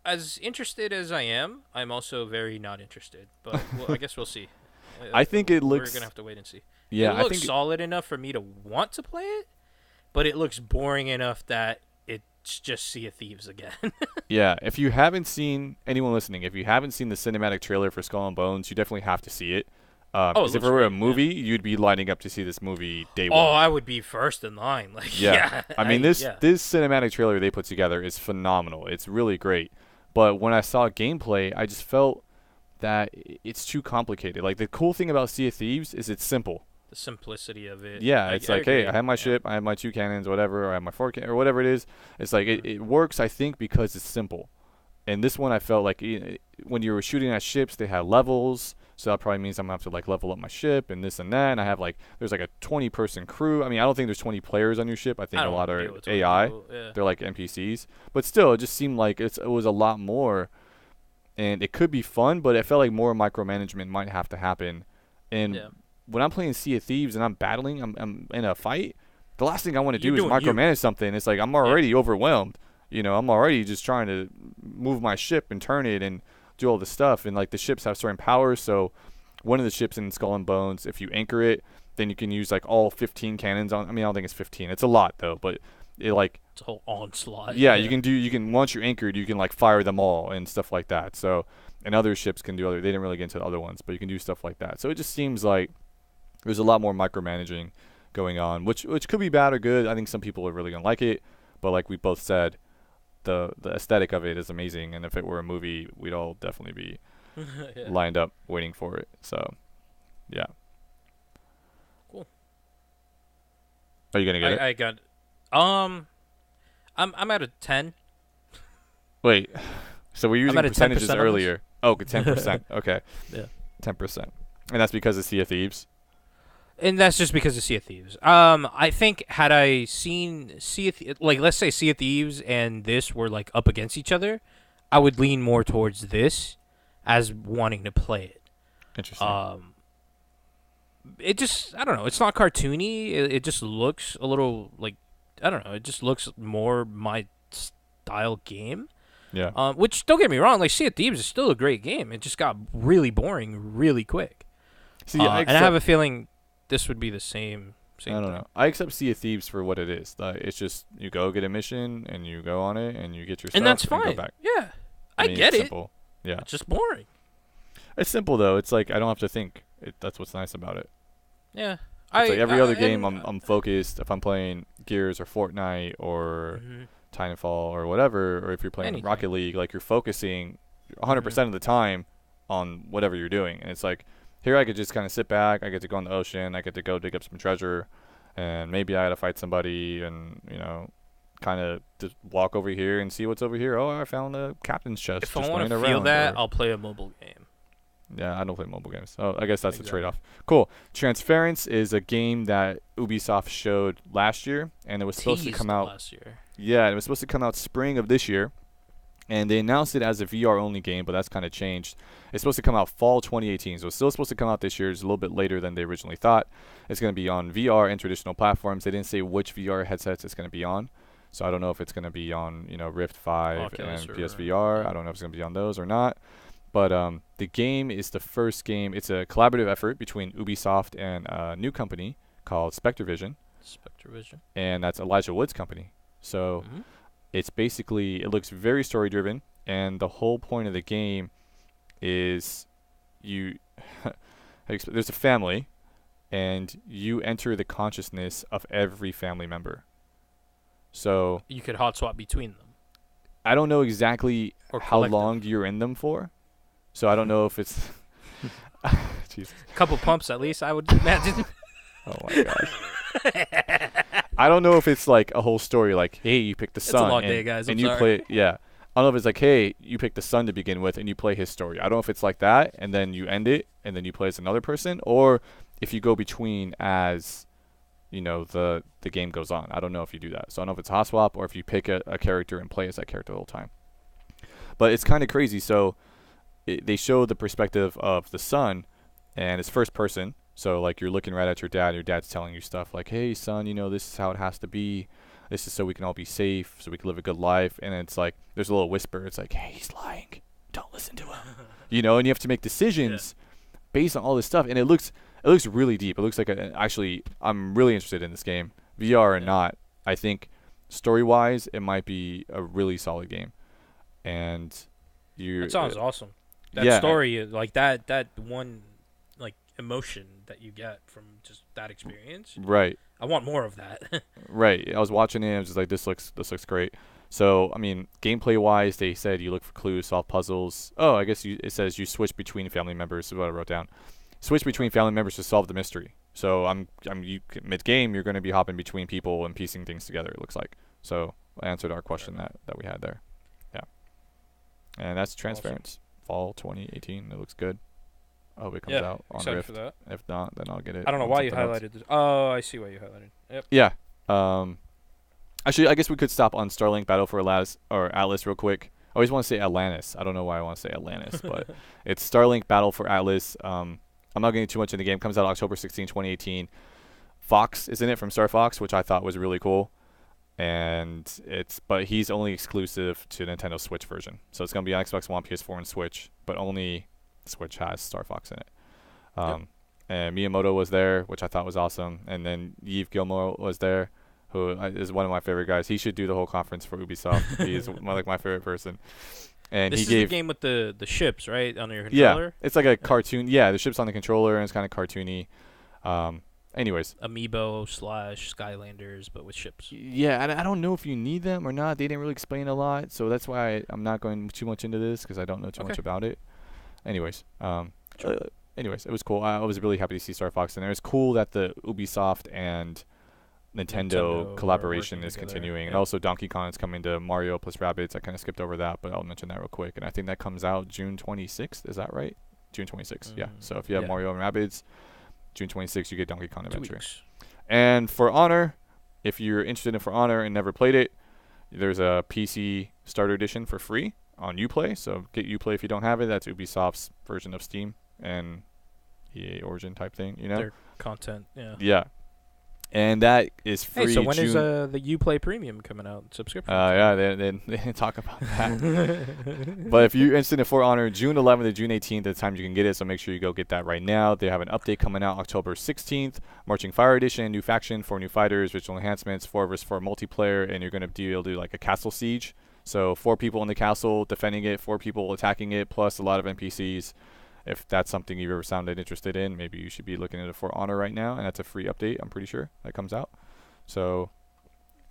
as interested as I am, I'm also very not interested. But I guess we'll see. I think it looks... We're going to have to wait and see. Yeah, it looks solid enough for me to want to play it, but it looks boring enough that it's just Sea of Thieves again. Yeah, if you haven't seen... Anyone listening, if you haven't seen the cinematic trailer for Skull and Bones, you definitely have to see it. Because if it were a movie, you'd be lining up to see this movie day one. Oh, I would be first in line. Like, yeah. This cinematic trailer they put together is phenomenal. It's really great. But when I saw gameplay, I just felt that it's too complicated. Like, the cool thing about Sea of Thieves is it's simple. The simplicity of it. Yeah, it's like, hey, I have my ship, I have my 2 cannons, whatever, or I have my 4 cannons, or whatever it is. It's like, it works, I think, because it's simple. And this one, I felt like when you were shooting at ships, they had levels. So that probably means I'm going to have to, like, level up my ship and this and that. And I have, like, there's, like, a 20-person crew. I don't think there's 20 players on your ship. I think a lot are AI. Yeah. They're, like, NPCs. But still, it just seemed like it was a lot more. And it could be fun, but it felt like more micromanagement might have to happen. And when I'm playing Sea of Thieves and I'm battling, I'm in a fight, the last thing I want to do is micromanage something. It's like I'm already overwhelmed. I'm already just trying to move my ship and turn it and do all the stuff. And like the ships have certain powers. So one of the ships in Skull and Bones, if you anchor it, then you can use like all 15 cannons on. I mean, I don't think it's 15. It's a lot though, but it like it's a whole onslaught. Yeah, you can once you're anchored, you can like fire them all and stuff like that. So, and other ships can do other. They didn't really get into the other ones, but you can do stuff like that. So it just seems like there's a lot more micromanaging going on, which could be bad or good. I think some people are really gonna like it, but like we both said, the aesthetic of it is amazing, and if it were a movie, we'd all definitely be lined up waiting for it. So, yeah. Cool. Are you gonna get it? I got. I'm at a 10. Wait, so we're using percentages earlier. Oh, 10%. Okay. Yeah. 10%, and that's because of Sea of Thieves. And that's just because of Sea of Thieves. I think had I seen let's say Sea of Thieves and this were like up against each other, I would lean more towards this as wanting to play it. Interesting. It just, I don't know. It's not cartoony. It just looks a little like, I don't know. It just looks more my style game. Yeah. Which, don't get me wrong, like Sea of Thieves is still a great game. It just got really boring really quick. See, and I have a feeling this would be the same I don't know. I accept Sea of Thieves for what it is. It's just you go get a mission and you go on it and you get your stuff and that's fine. And go back. Yeah, I get it. Simple. Yeah, it's just boring. It's simple though. It's like I don't have to think. That's what's nice about it. Yeah, it's like every other game. I'm focused. If I'm playing Gears or Fortnite or Titanfall or whatever, or if you're playing Rocket League, like you're focusing 100% of the time on whatever you're doing, and it's like. Here I could just kind of sit back. I get to go in the ocean. I get to go dig up some treasure, and maybe I had to fight somebody, and kind of just walk over here and see what's over here. Oh, I found a captain's chest. If I want to feel that, I'll play a mobile game. Yeah, I don't play mobile games. Oh, I guess that's the trade-off. Cool. Transference is a game that Ubisoft showed last year, and it was supposed to come out last year. Yeah, it was supposed to come out spring of this year. And they announced it as a VR-only game, but that's kind of changed. It's supposed to come out fall 2018, so it's still supposed to come out this year. It's a little bit later than they originally thought. It's going to be on VR and traditional platforms. They didn't say which VR headsets it's going to be on, so I don't know if it's going to be on Rift 5 Oculus and PSVR. I don't know if it's going to be on those or not. But the game is the first game. It's a collaborative effort between Ubisoft and a new company called Spectrevision. And that's Elijah Wood's company. So... It's basically, it looks very story driven, and the whole point of the game is there's a family, and you enter the consciousness of every family member. So you could hot swap between them. I don't know exactly how long you're in them for, so I don't know if it's Jesus. A couple pumps at least, I would imagine. Oh my gosh. I don't know if it's like a whole story, like, hey, you pick the son. It's a long day, guys. And you play, yeah. I don't know if it's like, hey, you pick the son to begin with, and you play his story. I don't know if it's like that, and then you end it, and then you play as another person, or if you go between as, the game goes on. I don't know if you do that. So I don't know if it's hot swap, or if you pick a character and play as that character the whole time. But it's kind of crazy. So they show the perspective of the son, and it's first person. So, like, you're looking right at your dad. Your dad's telling you stuff like, hey, son, this is how it has to be. This is so we can all be safe, so we can live a good life. And it's like, there's a little whisper. It's like, hey, he's lying. Don't listen to him. And you have to make decisions based on all this stuff. And it looks really deep. It looks like, actually, I'm really interested in this game. VR or not, I think story-wise, it might be a really solid game. And that sounds awesome. That story, like that one, like, emotion that you get from just that experience. Right. I want more of that. Right. I was watching it and I was just like, this looks great. So, I mean, gameplay wise, they said you look for clues, solve puzzles. Oh, I guess it says you switch between family members is what I wrote down. Switch between family members to solve the mystery. So mid game you're going to be hopping between people and piecing things together, it looks like. So I answered our question that we had there. Yeah. And that's Transference. Awesome. Fall 2018. It looks good. I hope it comes out on Rift. For that. If not, then I'll get it. I don't know why you highlighted this. Oh, I see why you highlighted. Yep. Yeah. Actually, I guess we could stop on Starlink Battle for Atlas real quick. I always want to say Atlantis. I don't know why I want to say Atlantis, but it's Starlink Battle for Atlas. I'm not getting too much in the game. It comes out October 16, 2018. Fox is in it from Star Fox, which I thought was really cool. But he's only exclusive to Nintendo Switch version. So it's going to be on Xbox One, PS4, and Switch, but only Switch has Star Fox in it. And And Miyamoto was there, which I thought was awesome. And then Yves Guillemot was there, who is one of my favorite guys. He should do the whole conference for Ubisoft. He is my favorite person. And this he is gave the game with the ships, right, on your controller? Yeah, it's like a cartoon. Yeah, the ship's on the controller, and it's kind of cartoony. Anyways. Amiibo / Skylanders, but with ships. Yeah, and I don't know if you need them or not. They didn't really explain a lot, so that's why I'm not going too much into this, because I don't know too much about it. Anyways, it was cool. I was really happy to see Star Fox in there. It's cool that the Ubisoft and Nintendo collaboration is continuing. And also Donkey Kong is coming to Mario plus Rabbids. I kind of skipped over that, but I'll mention that real quick. And I think that comes out June 26th. Is that right? June 26th, yeah. So if you have Mario and Rabbids, June 26th, you get Donkey Kong Adventure. And For Honor, if you're interested in For Honor and never played it, there's a PC Starter Edition for free on Uplay. So get Uplay if you don't have it. That's Ubisoft's version of Steam and EA Origin type thing, you know? Their content, yeah. Yeah. And that is free. Hey, so when is the Uplay Premium coming out? Subscription? Yeah, they didn't talk about that. But if you're interested in For Honor, June 11th to June 18th at the time you can get it, so make sure you go get that right now. They have an update coming out October 16th, Marching Fire Edition, new faction, 4 new fighters, visual enhancements, 4 vs 4 multiplayer, and you're going to be able to do like a castle siege. So 4 people in the castle defending it, 4 people attacking it, plus a lot of NPCs. If that's something you've ever sounded interested in, maybe you should be looking at it For Honor right now, and that's a free update, I'm pretty sure, that comes out. So,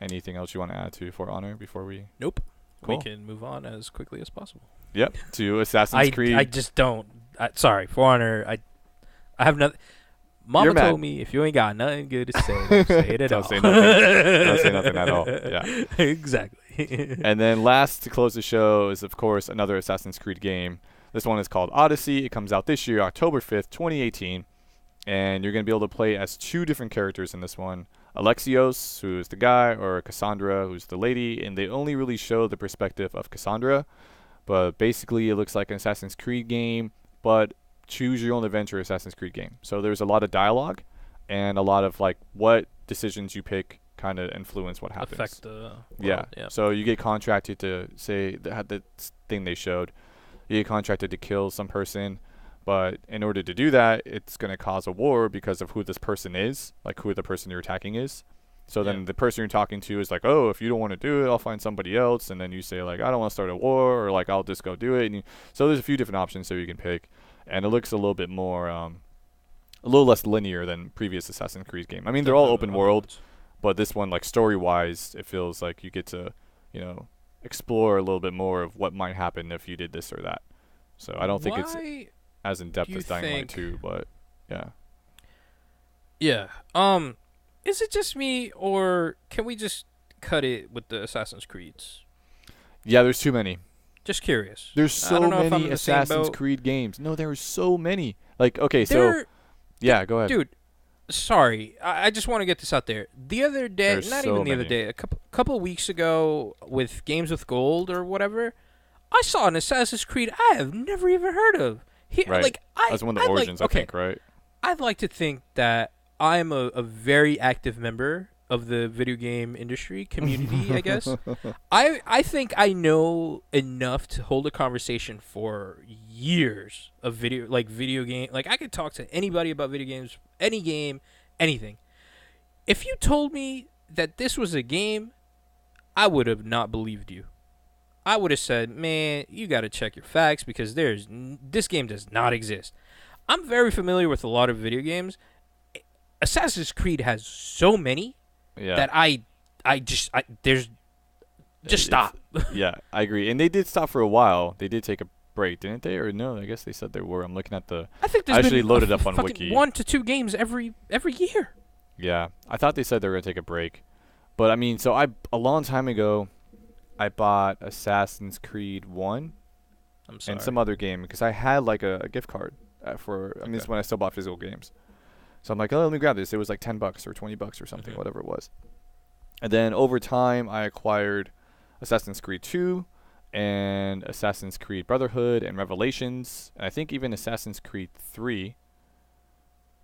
anything else you want to add to For Honor before we... Nope. Cool. We can move on as quickly as possible. Yep, to Assassin's Creed. I just don't. Sorry, For Honor, I have nothing... Mama told me, if you ain't got nothing good to say, don't say it at all. Don't say nothing. Don't say nothing at all. Yeah. Exactly. And then last to close the show is, of course, another Assassin's Creed game. This one is called Odyssey. It comes out this year, October 5th, 2018. And you're going to be able to play as 2 different characters in this one. Alexios, who's the guy, or Cassandra, who's the lady. And they only really show the perspective of Cassandra. But basically, it looks like an Assassin's Creed game, but choose your own adventure Assassin's Creed game. So there's a lot of dialogue and a lot of like what decisions you pick kind of influence what happens. Affect the world, yeah. So you get contracted to say the thing they showed. You get contracted to kill some person, but in order to do that, it's going to cause a war because of who this person is, like who the person you're attacking is. So then the person you're talking to is like, oh, if you don't want to do it, I'll find somebody else. And then you say like, I don't want to start a war, or like, I'll just go do it. And so there's a few different options that you can pick. And it looks a little bit more, a little less linear than previous Assassin's Creed game. I mean, they're all open world, but this one, like story-wise, it feels like you get to, explore a little bit more of what might happen if you did this or that. So I don't think it's as in-depth as Dying Light 2, but yeah. Yeah. Is it just me, or can we just cut it with the Assassin's Creeds? Yeah, there's too many. Just curious. There's so many Assassin's Creed games. No, there are so many. Like, okay, so... Yeah, go ahead. Dude, sorry. I just want to get this out there. The other day, the other day, a couple of weeks ago with Games with Gold or whatever, I saw an Assassin's Creed I have never even heard of. Right. That's one of the Origins, I think, right? I'd like to think that I'm a very active member of the video game industry community, I guess. I think I know enough to hold a conversation for years of video game. Like, I could talk to anybody about video games, any game, anything. If you told me that this was a game, I would have not believed you. I would have said, man, you got to check your facts because this game does not exist. I'm very familiar with a lot of video games. Assassin's Creed has so many that stop. Yeah, I agree. And they did stop for a while. They did take a break, didn't they? Or no, I guess they said they were. I'm looking at I think there's actually been loaded up on Wiki. 1 to 2 games every year. Yeah, I thought they said they were going to take a break. But I mean, so a long time ago, I bought Assassin's Creed 1 and some other game because I had like a gift card this is when I still bought physical games. So I'm like, oh, let me grab this. It was like $10 or $20 or something, whatever it was. And then over time, I acquired Assassin's Creed 2 and Assassin's Creed Brotherhood and Revelations. And I think even Assassin's Creed 3.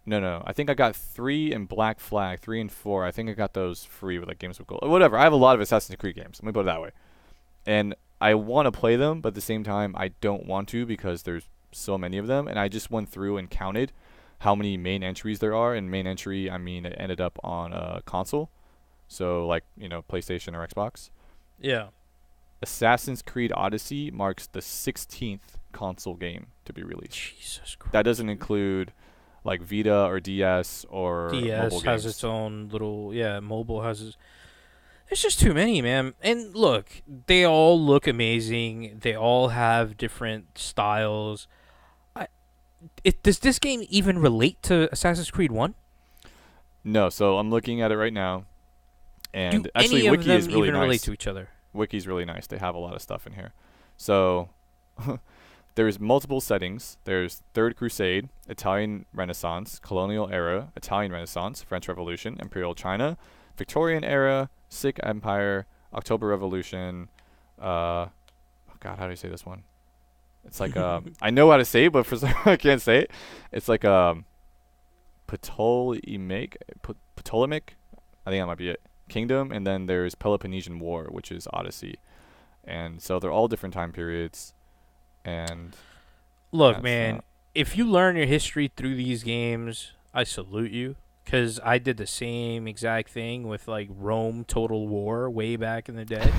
No. I think I got 3 and Black Flag, 3 and 4. I think I got those free with like Games with Gold. Whatever. I have a lot of Assassin's Creed games. Let me put it that way. And I want to play them, but at the same time, I don't want to because there's so many of them. And I just went through and counted. how many main entries there are. And main entry, I mean, it ended up on a console. So, like, PlayStation or Xbox. Yeah. Assassin's Creed Odyssey marks the 16th console game to be released. Jesus Christ. That doesn't include, like, Vita or DS or mobile games. DS has its own little... Yeah, mobile has its... It's just too many, man. And look, they all look amazing. They all have different styles. Does this game even relate to Assassin's Creed 1? No, so I'm looking at it right now. And Do actually, any Wiki of is them really even nice. relate to each other? Wiki's really nice. They have a lot of stuff in here. So there's multiple settings. There's Third Crusade, Italian Renaissance, Colonial Era, Italian Renaissance, French Revolution, Imperial China, Victorian Era, Sikh Empire, October Revolution. Oh God, how do you say this one? It's like I know how to say it, but for some reason I can't say it. It's like Ptolemaic. I think that might be it. Kingdom, and then there's Peloponnesian War, which is Odyssey, and so they're all different time periods. And look, man, if you learn your history through these games, I salute you. Because I did the same exact thing with, like, Rome Total War way back in the day.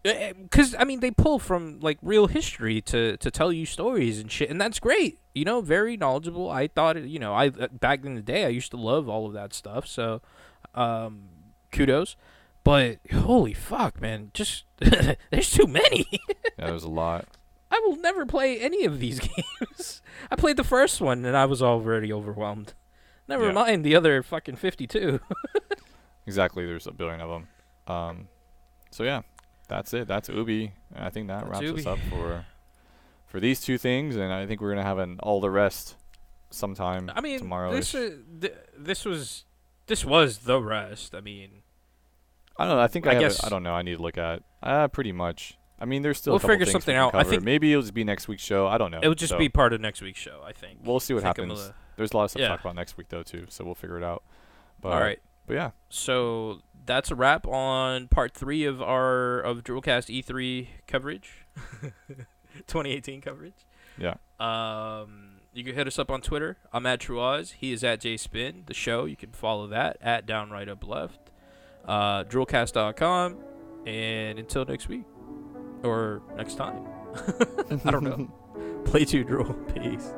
Because, I mean, they pull from, like, real history to tell you stories and shit. And that's great. Very knowledgeable. I thought, back in the day, I used to love all of that stuff. So, kudos. But, holy fuck, man. Just, there's too many. Yeah, there's a lot. I will never play any of these games. I played the first one, and I was already overwhelmed. Never mind the other fucking 52. Exactly, there's a billion of them. So, yeah, that's it. That's Ubi. And I think that wraps us up for these two things, and I think we're going to have all the rest sometime tomorrow. This was the rest. I mean... I don't know. I don't know. I need to look at it. Pretty much. I mean, there's still. We'll figure something out. I think maybe it'll just be next week's show. I don't know. It'll just be part of next week's show. I think. We'll see what happens. There's a lot of stuff to talk about next week though too, so we'll figure it out. But, all right. But yeah. So that's a wrap on part 3 of DRULcast E3 coverage, 2018 coverage. Yeah. You can hit us up on Twitter. I'm at TrueOz. He is at JSpin. The show, you can follow that at DownRightUpLeft. DRULcast.com, and until next week or next time. I don't know. Play to Drool. Peace.